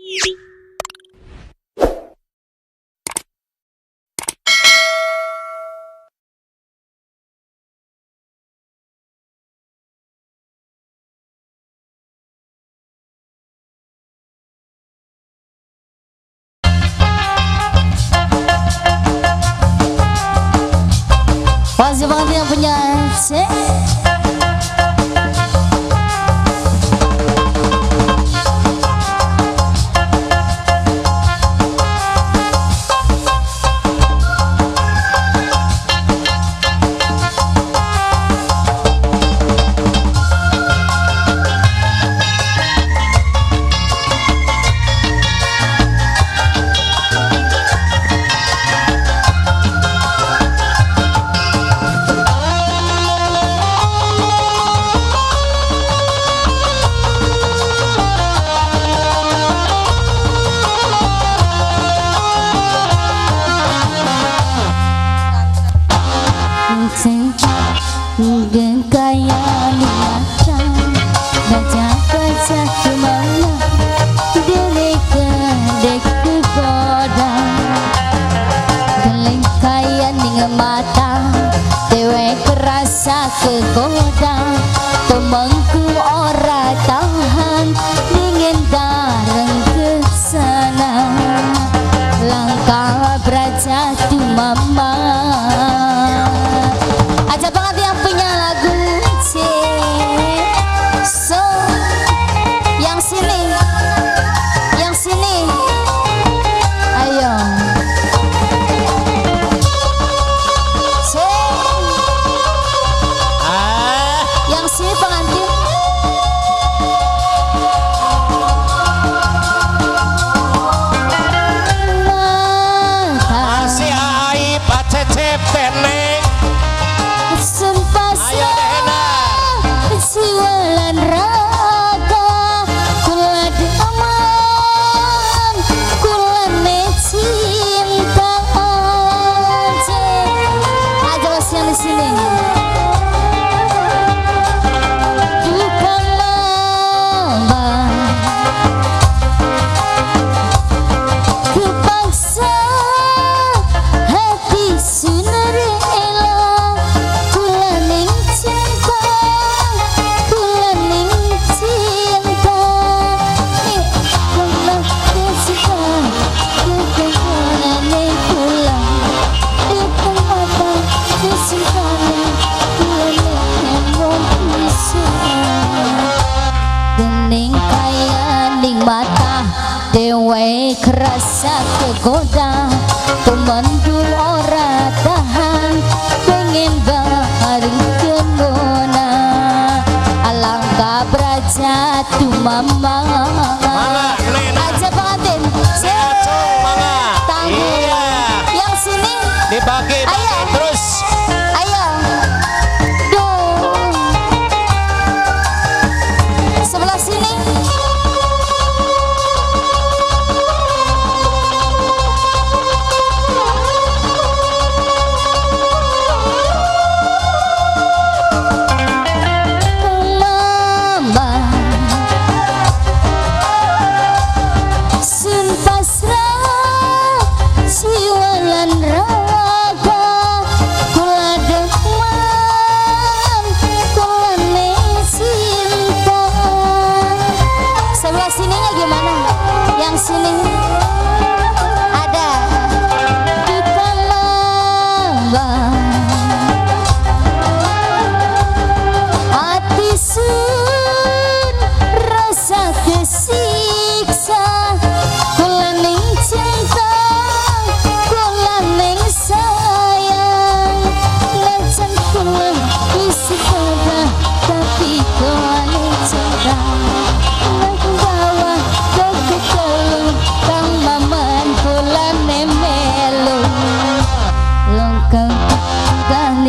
Masih banget yang punya dan kaya mata baca-baca kemana dek kegoda geleng kaya ning mata dewe kerasa kegoda temengku ora tahan dingin dareng kesana langkah beraja tu mama. Aja banget yang punya lagu C. So, yang sini, ayo. C. Yang sini pengantin. Masih aib acecep peneng. Siwalan raga kula daman kula cinta aja mas yang di sini bukan lama kepaksa hati sunarela kula ning cinta mata dewe kerasa kegoda temendul ora tahan pengen bareng kenona alangkah beraja tu mama aja bangetin tangguh yang sini dibagi terus ayo dong sebelah sini sininya gimana? Yang sini ada kita lamba hati sun rasa kesiksa kula ning cinta kula ning sayang najan kula isi pada tapi kula ning cinta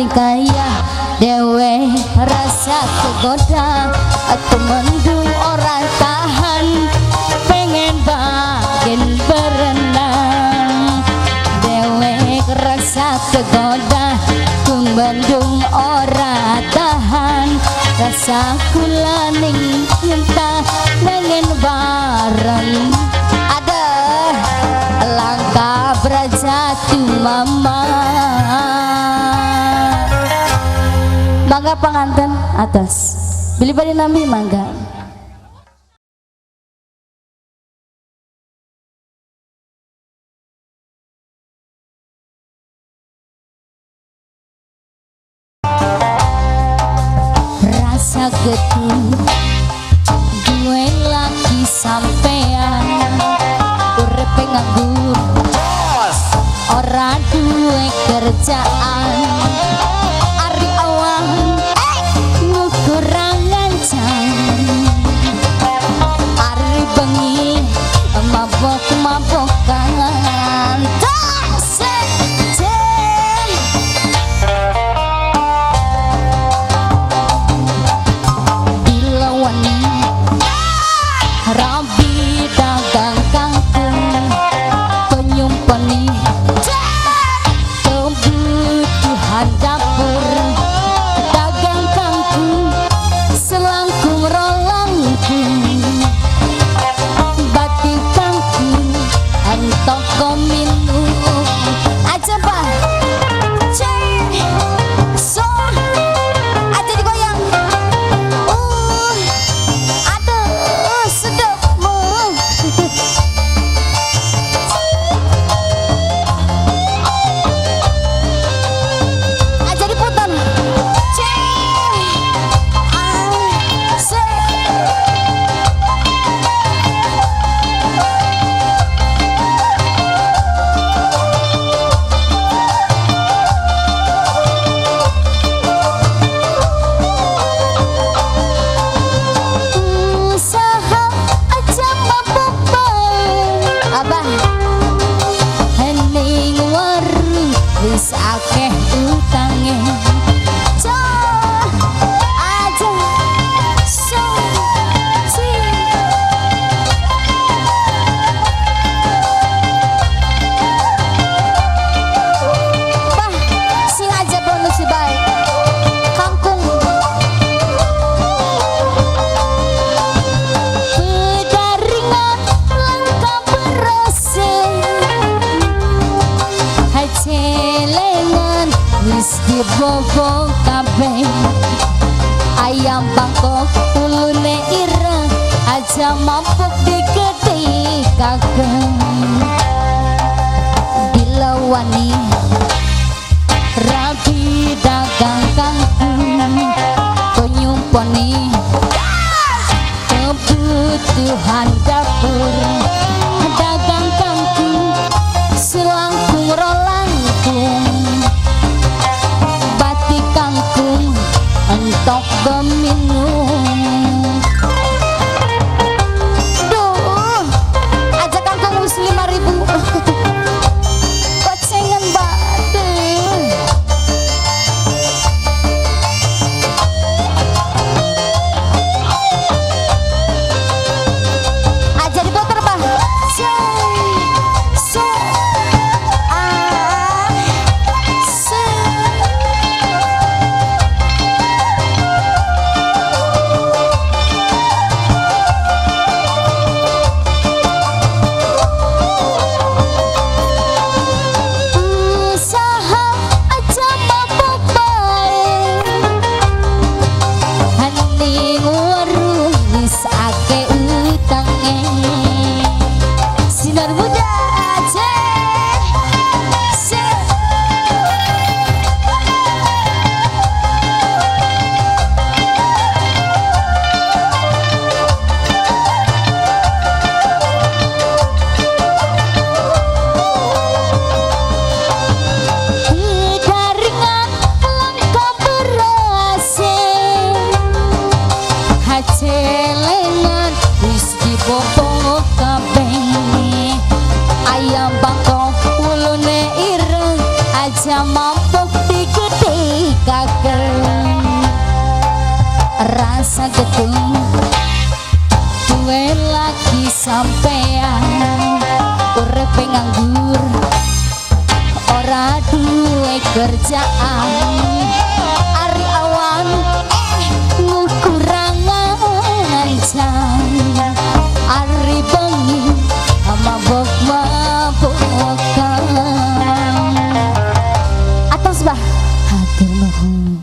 kaya dewe rasa kegoda temendung orang tahan pengen bagian berenang dewe rasa kegoda temendung orang tahan rasa kulaning cinta pengen bareng panganten atas Billy bari nami mangga. Rasa gedung gue lagi sampean urip nganggur ora duwe kerjaan ari awan kurang ngancang ari bengi mabok-mabokan Rabi dagang kangkung penyumpani kebutuhan dapur dagang kangkung selangkung rolangkung batik kangkung antok kominum aja bah so aja digoyang akeh utange aja so bah sing aja bonus si baik kangkung pedaringan lengkap berasing celengan wis dibobo kabeh ayam bangkok ulune ireng aja mampuk digedhi kagem dilawani rabi dagang kangkung penyumpani kebutuhan dapur dagang kangkung selangkung rolangkung batik kangkung entok geminung duh aja kangkung wis 5.000 kocengan bade aja diputer bah sinar muda daringan lengkap berasing celengan wis dibobo kabeh ayam bangkok ulune ireng aja mampuk digedhi kagem rasa gedung duwe lagi sampean urip nganggur ora duwe kerjaan ari awan kurang ngancang ari bengi mabok-mabokan atas bah hatur nuhun.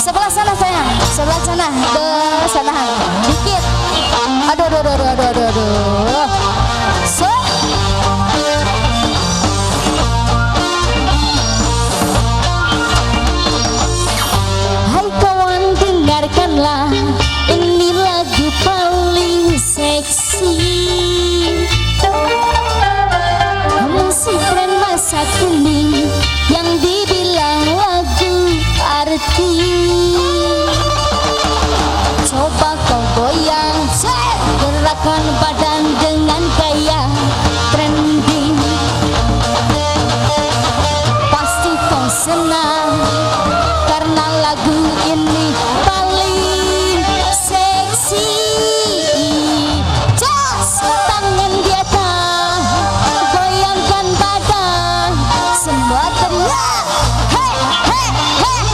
Sebelah sana sayang, sebelah sana, sana, dikit. Aduh, aduh, aduh, aduh, aduh, aduh. So. Hai kawan, dengarkanlah, ini lagu paling seksi. Musik tren masa kini yang dibilang lagu arti. Coba kau goyang, gerakan badan dengan gaya trending. Pasti kau senang karena lagu ini paling seksi. Just tangan di atas, goyangkan badan, semua teriak. Hey, hey, hey.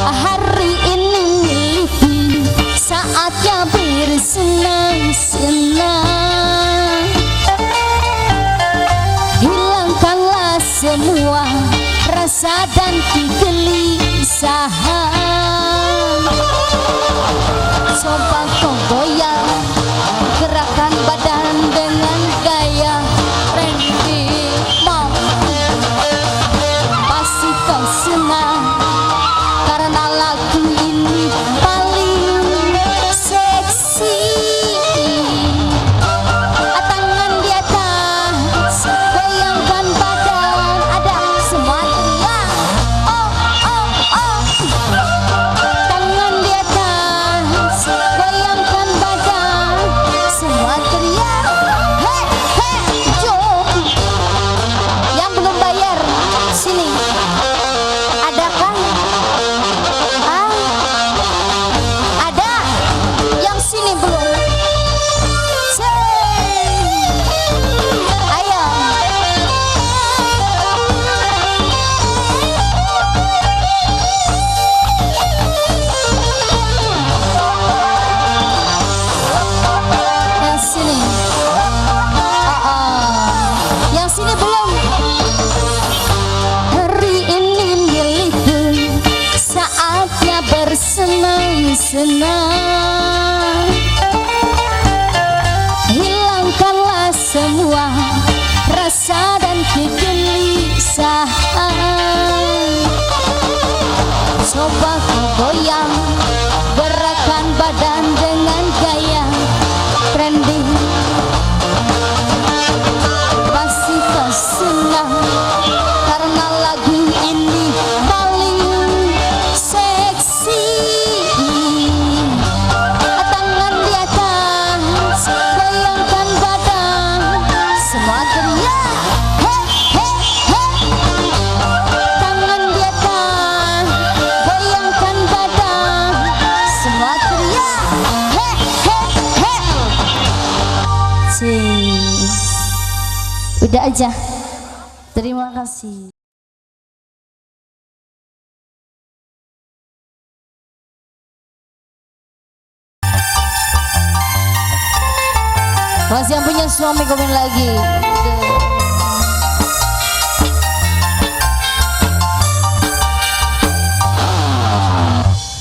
Hari ini milikku, saatnya bersenang-senang. Hilangkanlah semua rasa dan kegelisahan. Coba kau goyang, gerakan badan dengan gaya trendy. Mau pasti kau senang karena lagu ini paling seksi. Tangan di atas, goyangkan badan, ada semua teriak. Oh, oh, oh. Tangan di atas, goyangkan badan, semua teriak. Hei, hei, jom. Yang belum bayar, sini. Ada kan? Ah, ada. Yang sini belum. Ayo. Yang sini. Yang sini belum. Hari ini milikku, saatnya bersenang-senang. Hilangkanlah semua rasa dan kegelisahan. Coba kau goyang, gerakan badan dengan gaya trending. Pasti kau senang karena lagu ini paling seksi. Tangan di atas, goyangkan badan, semua teriak. Hei, hei, hei. Tangan di atas, goyangkan badan, semua teriak. Hei, hei, hei. Udah aja. Terima kasih. Masih yang punya suami komen lagi.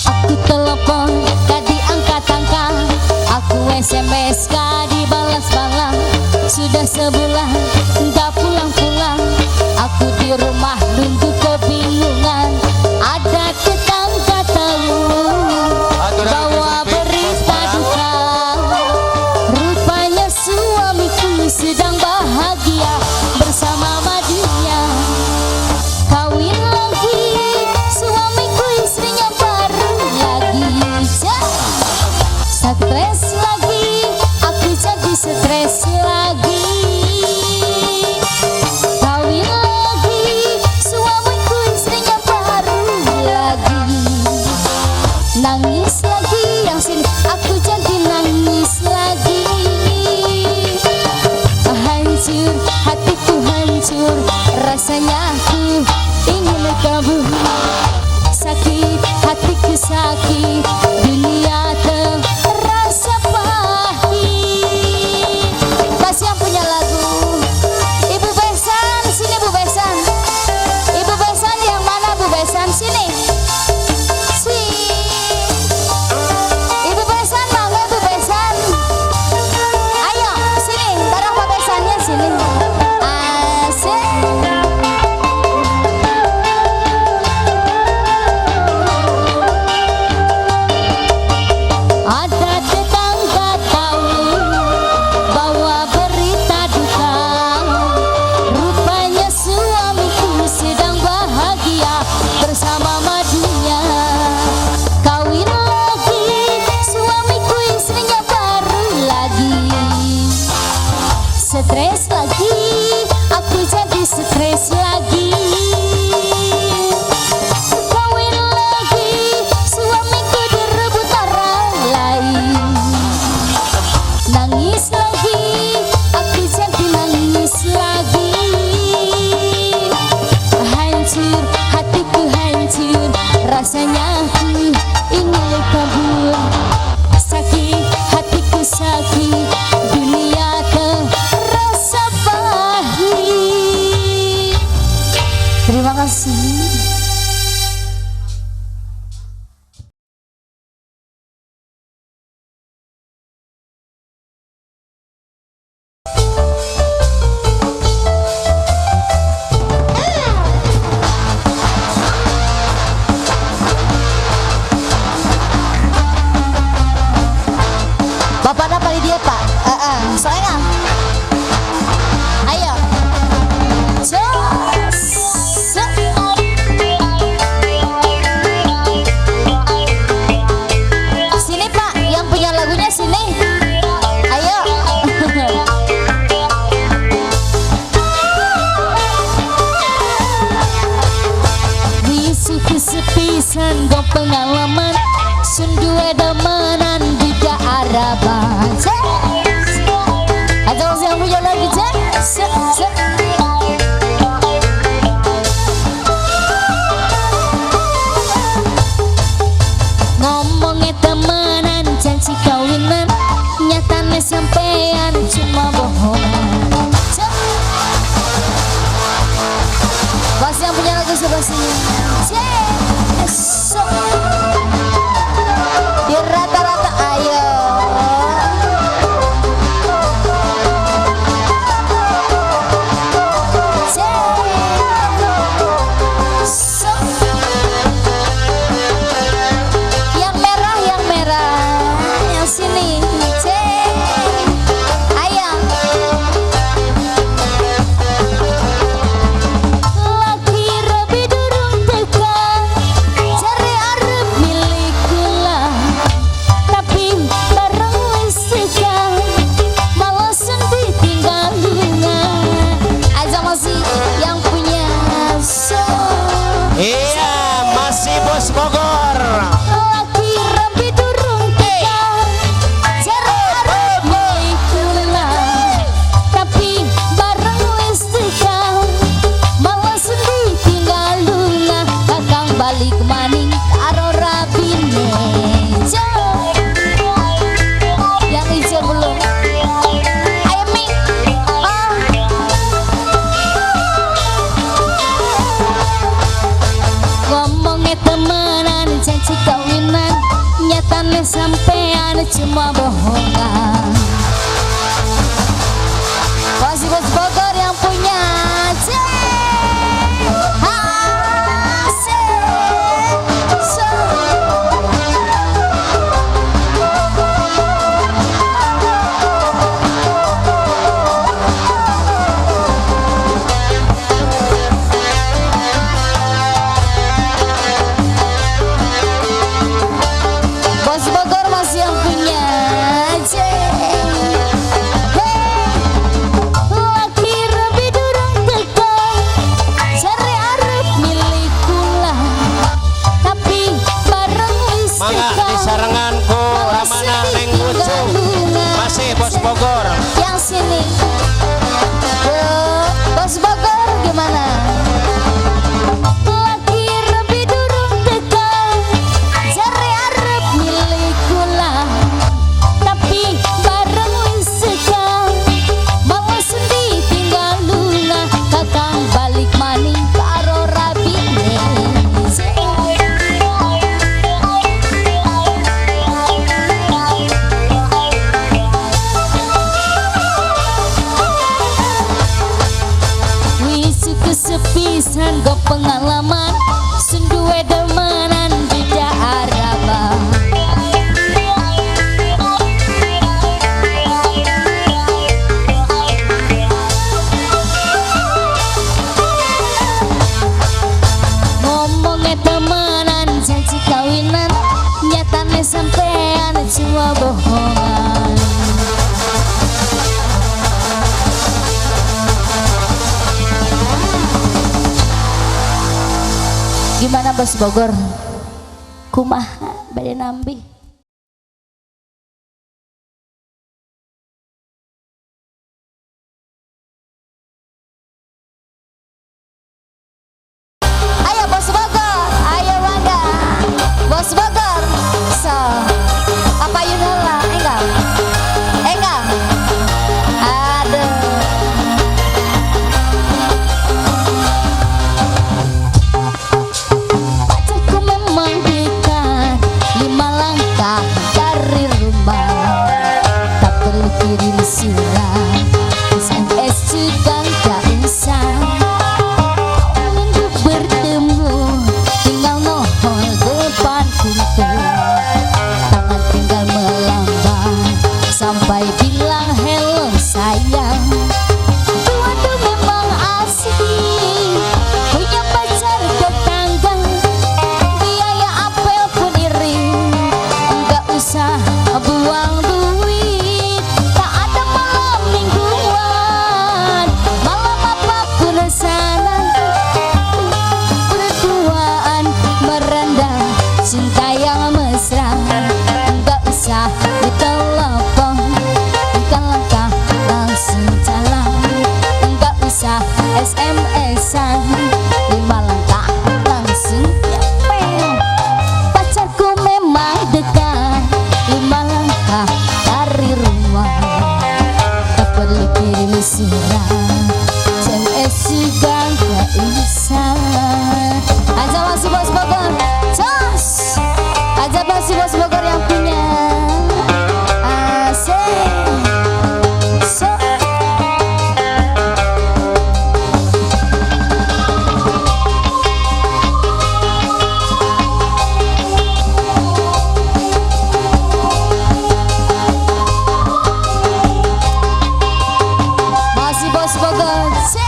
Aku telepon, gak diangkat-angkat. Aku SMS, gak dibalas-balas. Sudah sebulan, gak pulang-pulang. Aku di rumah nunggu kebingungan. Ada tetangga tahu bawa berita duka. Rupanya suamiku sedang bahagia bersama madunya. Kawin lagi, suamiku istrinya baru lagi. Stres lagi, aku jadi stres lagi. Kawin lagi, suamiku istrinya baru lagi. Nangis lagi, yang sini aku jadi nangis lagi. Hancur, hatiku hancur, rasanya aku ingin kabur. Sakit, hatiku sakit, dunia terasa pahit. Masih yang punya lagu Ibu Besan, sini Bu Besan. Ibu Besan yang mana Bu Besan, sini. Sini. stres lagi, aku jadi stres lagi. Kawin lagi, suamiku direbut orang lain. Nangis lagi, aku jadi nangis lagi. Hancur, hatiku hancur, rasanya aku ingin kabur. Sakit, hatiku sakit, dunia terasa pahit. Terima kasih. Bapak dapat dia Pak. Soalnya. Ayo. Sini Pak, yang punya lagunya sini. Ayo. Bisu kesepisan go pengalaman, sundu edamanan budak Araban. Ada orang yang punya lagi ngomongnya temenan, janji kawinan, nyatanya sampean cuma bohongan. Bos yang punya lagu sebelah sini. Di rata-rata ayo. Yang merah, yang sini. Ayo. Lagi rabi durung tekan, cari arep milikula. Tapi bareng wis tekan, malah sendiri tinggal lunga. Aja masih yang punya Iya, masih Bos Bogor. lagi rabi durung tekan, cari arep milikula. Tapi bareng wis tekan, malah sendiri tinggal lunga. Kakang balik maning karo rabine. Yang hijau belum. Ayo Mi. Ngomongnya temenan, janji kawinan, nyatanya sampean cuma bohongan. Masih Bos Bogor yang punya. Bos Bogor masih yang punya. Laki rabi durung tekan, cari arep milikula. Tapi bareng wis Mangga tekan, di saranganku Ramana Neng Bucung. Masih Bos Bogor. yang sini. Bos Bogor gimana? Lagi rabi durung tekan, cari arep milikula. Tapi bareng wis tekan, malah sendiri tinggal lunga. Kakang balik maning karo rabine. Gimana Bos Bogor? Kumaha bade nambi? Ayo Bos Bogor, ayo Wanda. Bos Bogor, so apa Yunala? Enggak, enggak. Aduh. Pacarku memang dekat 5 langkah dari rumah, tak perlu kirim surat, SMS juga gak usah. Minggu bertemu tinggal nohol depan pintu, tangan tinggal melambang sampai bilang hello sayang. Waduh memang asik punya pacar tetangga, biaya apel pun iring, enggak usah buang duit. Tak ada malam mingguan, malam apapun sana, berduaan merendah cinta yang mesra. Enggak usah ditelepon, tinggal langkah langsung jalan. Enggak usah SMS-an, 5 langkah langsung nyampe. Pacarku memang dekat 5 langkah dari rumah, tak perlu kirim surat, SMS juga gak usah. Aja masih Bos Bogor, jos. Aja masih Bos Bogor yang punya. Asik. So. Masih Bos Bogor. So.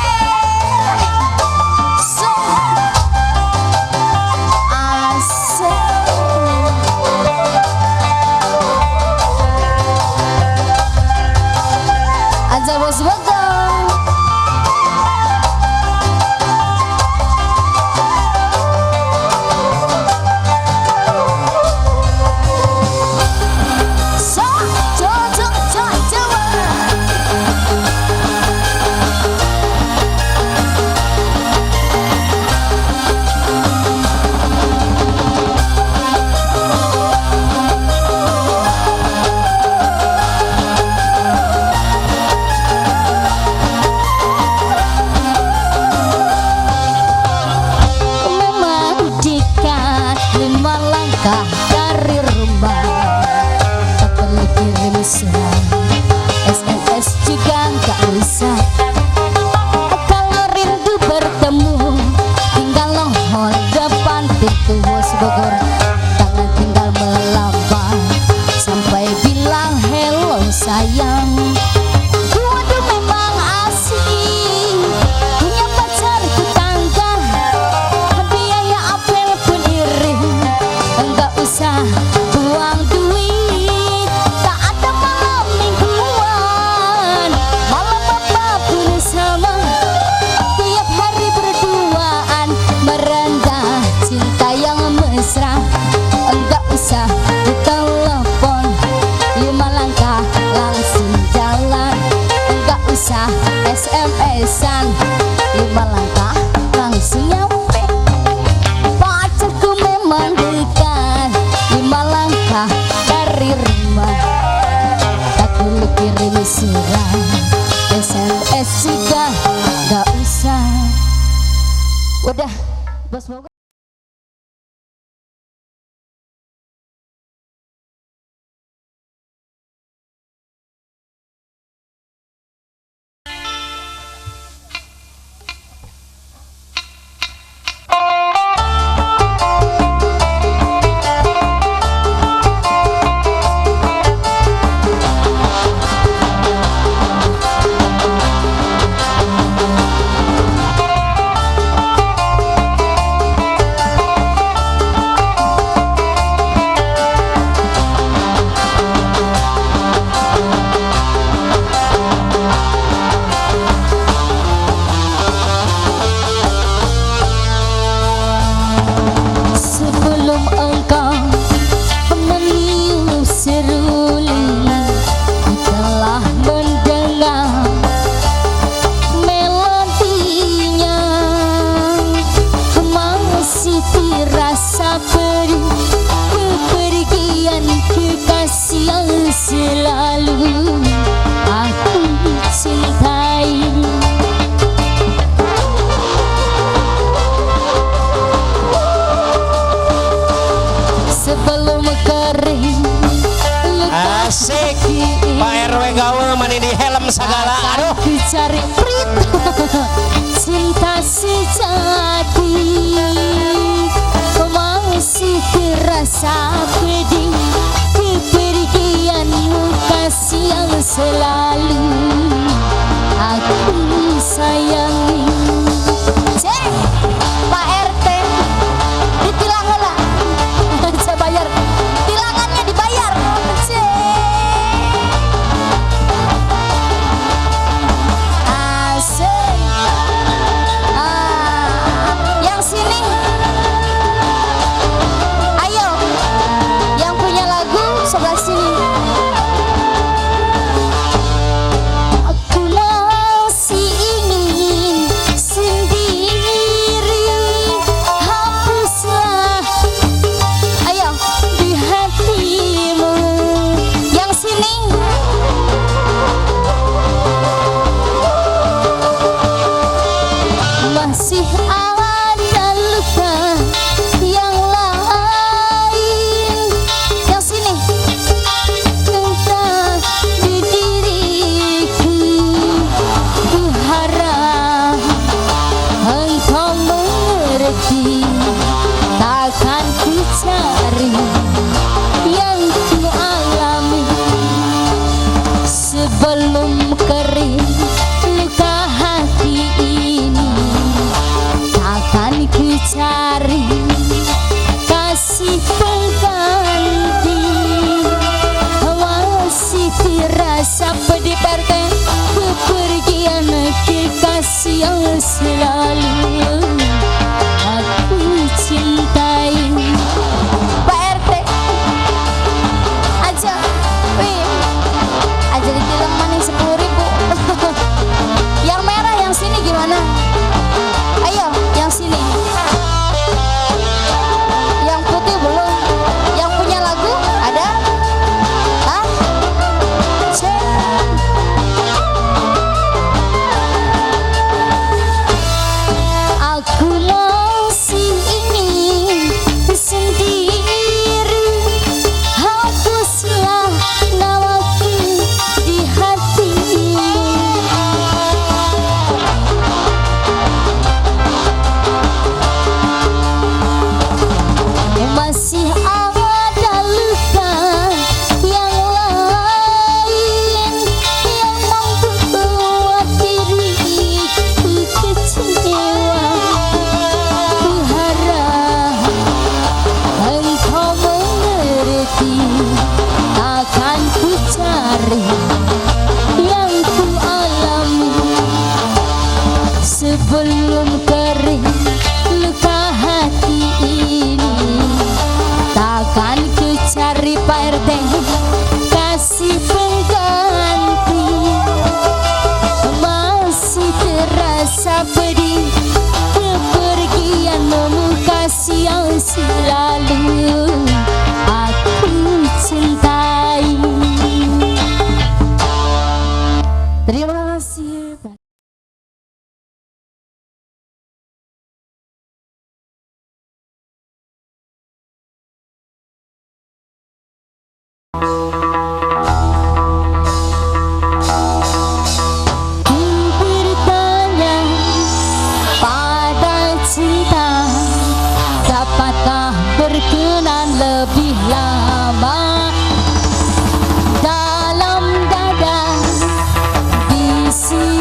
Asik. Aja Bos Bogor. So, memang dekat 5 langkah dari rumah, tak perlu kirim surat, SMS juga gak usah. Kalau rindu bertemu tinggal nongol depan pintu Bos Bogor, tangan tinggal melambang sampai bilang hello sayang. Waduh memang asik punya pacar tetangga, biaya apel pun iring, enggak usah buang duit. Tak ada malam mingguan, malam apapun sama, tiap hari berduaan merendah cinta yang mesra. Enggak usah ditelepon, 5 langkah langsung jalan. Enggak usah SMS-an, 5 langkah langsung nyampe. Pacarku memang dekat 5 langkah dari rumah, tak perlu kirim surat, SMS juga gak usah. Udah Bos Bogor. kalem segala. Aduh. Dicari prit cinta sejati masih terasa pedih kepergianmu kasih yang selalu aku sayangi. Cek Pak RT ditilang lah. Saya bayar tilangannya dibayar. Cek asik. Yang sini ayo yang punya lagu sebelah sini. Aku masih ingin sendiri, hapuslah ayo di hatimu. Yang sini masih ada luka yang lain. Yang sini entah di diriku, ku harap engkau mengerti. Takkan ku cari yang ku alami sebelum kering luka hati ini. Takkan ku cari kasih pengganti. Masih terasa pedih perte kepergian kekasih yang selalu aku cintai. Pak RT aja, wih, aja ditilang maning 10.000. Yang merah yang sini gimana? Ayo, yang sini. Yang putih belum. Yang punya lagu ada? Hah? Cek. Aku masih ingin sendiri, hapuslah namaku di hatimu. Masih ada luka yang lain yang membuat diriku kecewa. Ku harap engkau mengerti. Takkan ku cari yang ku alami sebelum kering luka hati ini. Takkan ku cari Pak RT kasih pengganti. Masih terasa pedih kepergianmu kasih yang selalu aku cintai. Terima kasih Pak. Ku bertanya pada cinta, dapatkah berkenan lebih lama dalam dada di sini?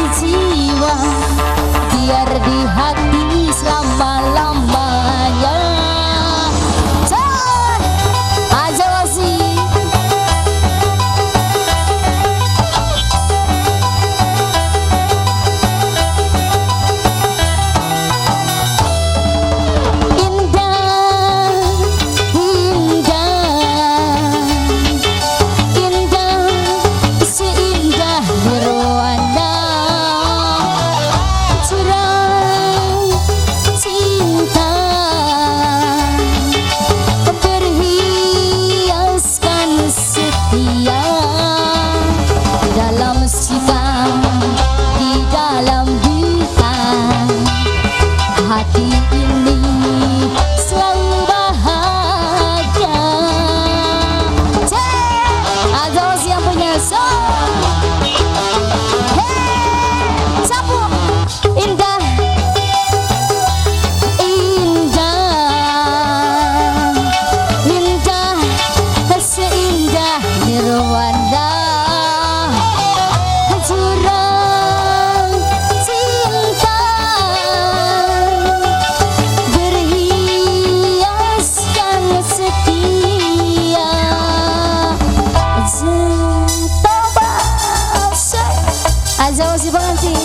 Aja masih pengantin.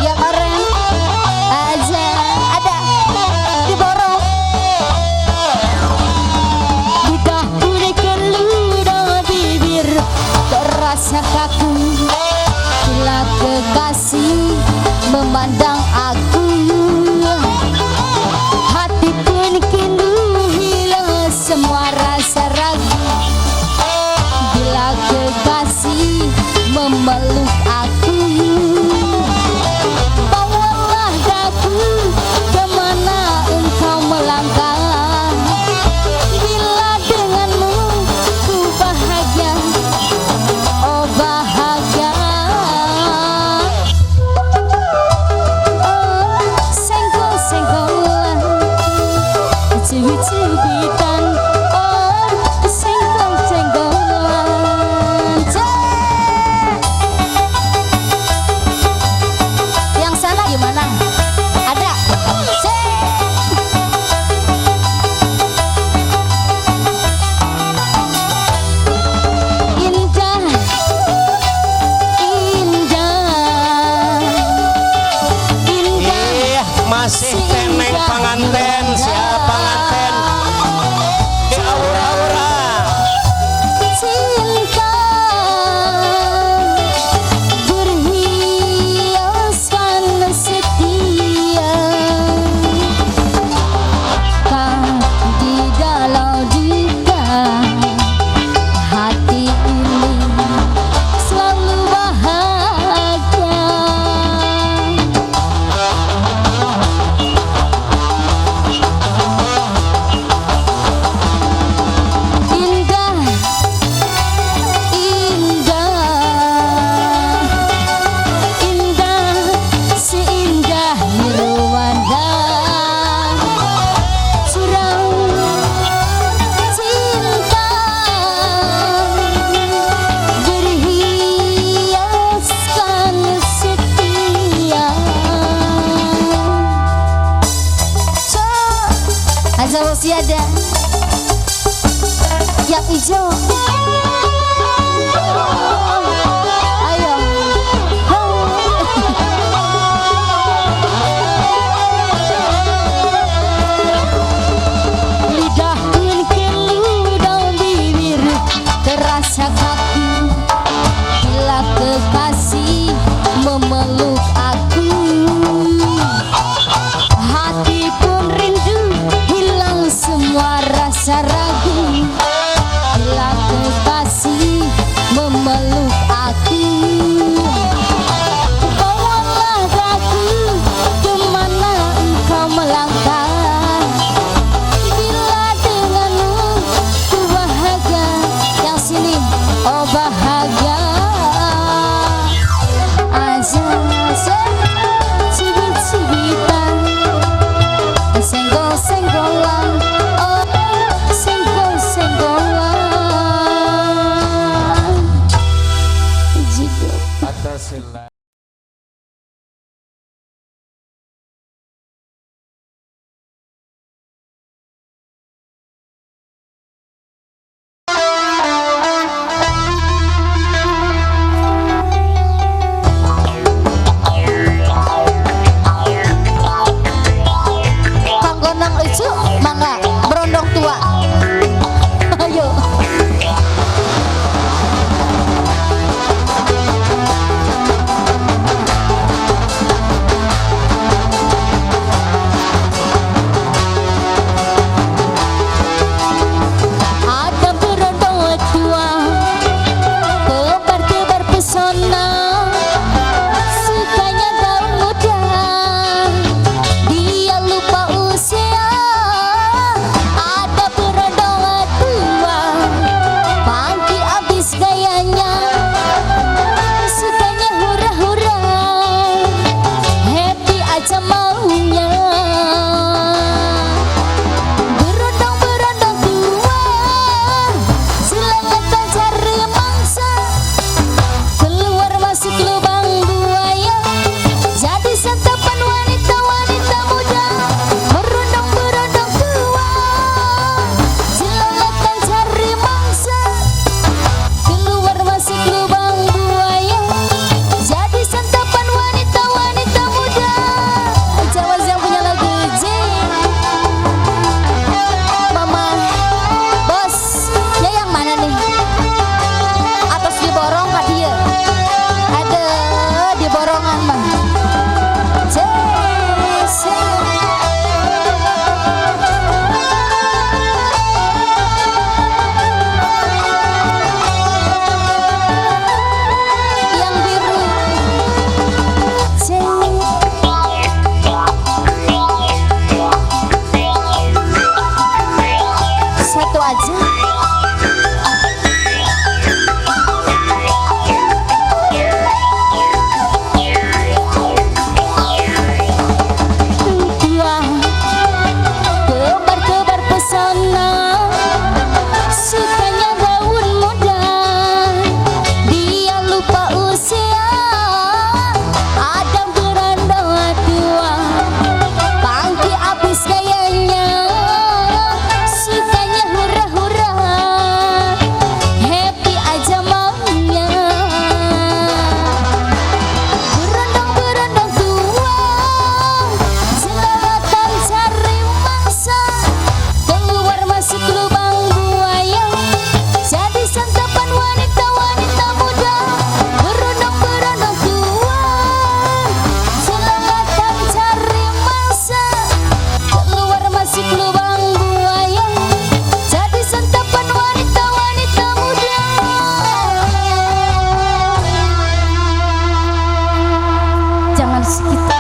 Ya keren. Aja ada diborong. Lidah berikan ludah bibir terasa kaku bila kekasih memandang aku. Hati pun kini hilang semua rasa ragu bila kekasih memeluk aku. Bawalah daku kemana engkau melangkah, bila denganmu ku bahagia, oh bahagia. Oh senggol-senggolan, cubit-cubitan, oh senggol-senggolan. Yang sana gimana? Ada? Indah, indah, indah. Ih, masih teneng panganten, siapa panganten? Di aura-aura. Cinta berhiaskan setia, kan di dalam duka hati ini selalu bahagia. Indah, indah, indah, seindah nirwana. Surau cinta berhiaskan setia. Aja masih ada yang hijau. Ayo. Lidah mungkin ludah bibir terasa kaku bila kekasih memeluk aku. Hati pun rindu hilang semua rasa ragu bila Tebar-tebar pesona, sukanya daun muda, dia lupa usia, ada beranda tua, pangki abis gayanya, sukanya hura-hura, happy aja maunya. Berondong-berondong tua, selawatan cari mangsa, keluar masuk lubang buaya, jadi santapan wanita-wanita muda. Berondong-berondong tua, selawatan cari mangsa, keluar masuk lubang buaya, jadi santapan wanita-wanita muda. Jangan segitu.